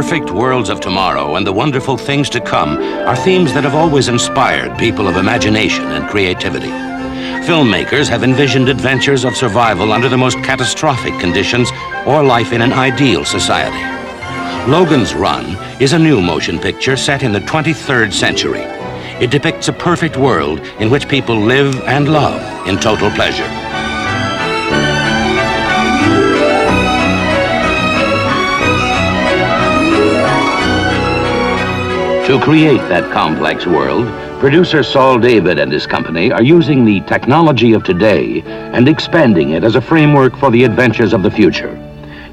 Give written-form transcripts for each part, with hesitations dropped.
perfect worlds of tomorrow and the wonderful things to come are themes that have always inspired people of imagination and creativity. Filmmakers have envisioned adventures of survival under the most catastrophic conditions or life in an ideal society. Logan's Run is a new motion picture set in the 23rd century. It depicts a perfect world in which people live and love in total pleasure. To create that complex world, producer Saul David and his company are using the technology of today and expanding it as a framework for the adventures of the future,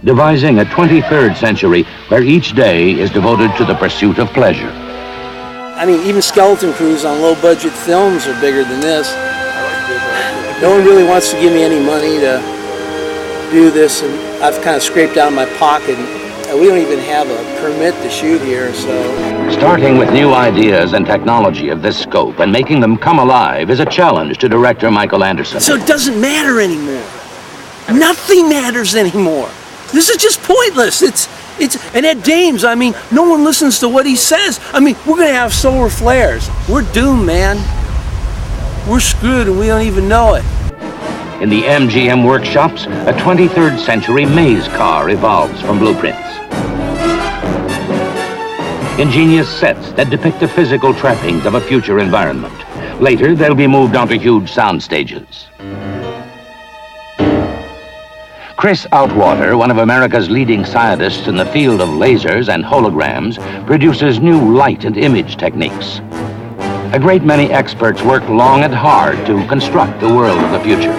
devising a 23rd century where each day is devoted to the pursuit of pleasure. I mean, even skeleton crews on low-budget films are bigger than this. No one really wants to give me any money to do this, and I've kind of scraped out of my pocket. We don't even have a permit to shoot here, so... Starting with new ideas and technology of this scope and making them come alive is a challenge to director Michael Anderson. So it doesn't matter anymore. Nothing matters anymore. This is just pointless. And at Dames, I mean, no one listens to what he says. I mean, we're gonna have solar flares. We're doomed, man. We're screwed and we don't even know it. In the MGM workshops, a 23rd century maze car evolves from blueprints. Ingenious sets that depict the physical trappings of a future environment. Later, they'll be moved onto huge sound stages. Chris Outwater, one of America's leading scientists in the field of lasers and holograms, produces new light and image techniques. A great many experts work long and hard to construct the world of the future.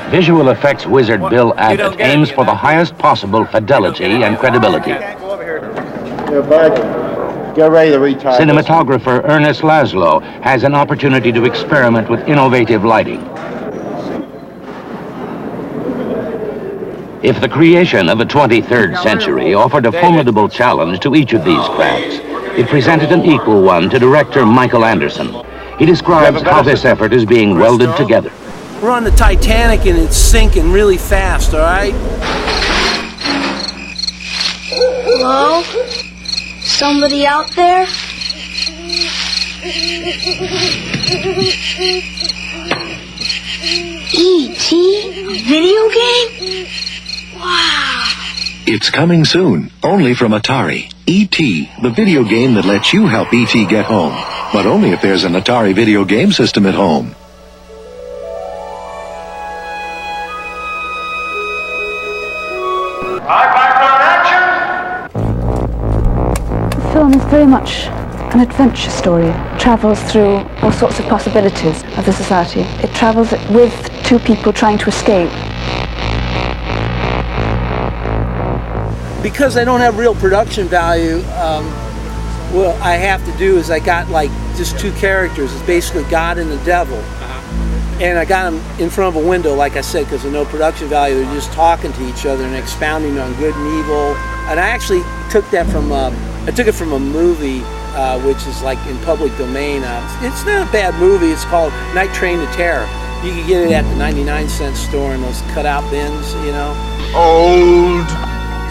Visual effects wizard Bill Abbott aims for the highest possible fidelity and credibility. Get ready to retire. Cinematographer Ernest Laszlo has an opportunity to experiment with innovative lighting. If the creation of the 23rd century offered a formidable challenge to each of these crafts, it presented an equal one to director Michael Anderson. He describes how this effort is being welded together. We're on the Titanic and it's sinking really fast, all right? Hello? Somebody out there? E.T.? A video game? Wow. It's coming soon, only from Atari. E.T., the video game that lets you help E.T. get home. But only if there's an Atari video game system at home. The film is very much an adventure story. It travels through all sorts of possibilities of the society. It travels with two people trying to escape. Because I don't have real production value, what I have to do is I got like just two characters. It's basically God and the devil. And I got them in front of a window, like I said, because of no production value. They're just talking to each other and expounding on good and evil. And I actually took that from, I took it from a movie, which is like in public domain. It's not a bad movie. It's called Night Train to Terror. You can get it at the 99-cent store in those cutout bins, you know. Old.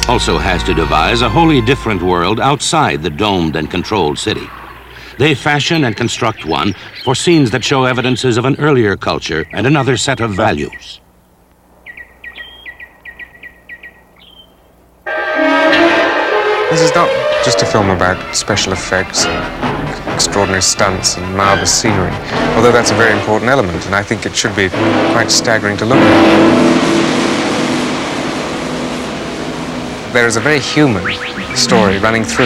Also has to devise a wholly different world outside the domed and controlled city. They fashion and construct one for scenes that show evidences of an earlier culture and another set of values. This is not just a film about special effects and extraordinary stunts and marvelous scenery, although that's a very important element, and I think it should be quite staggering to look at. There is a very human story running through.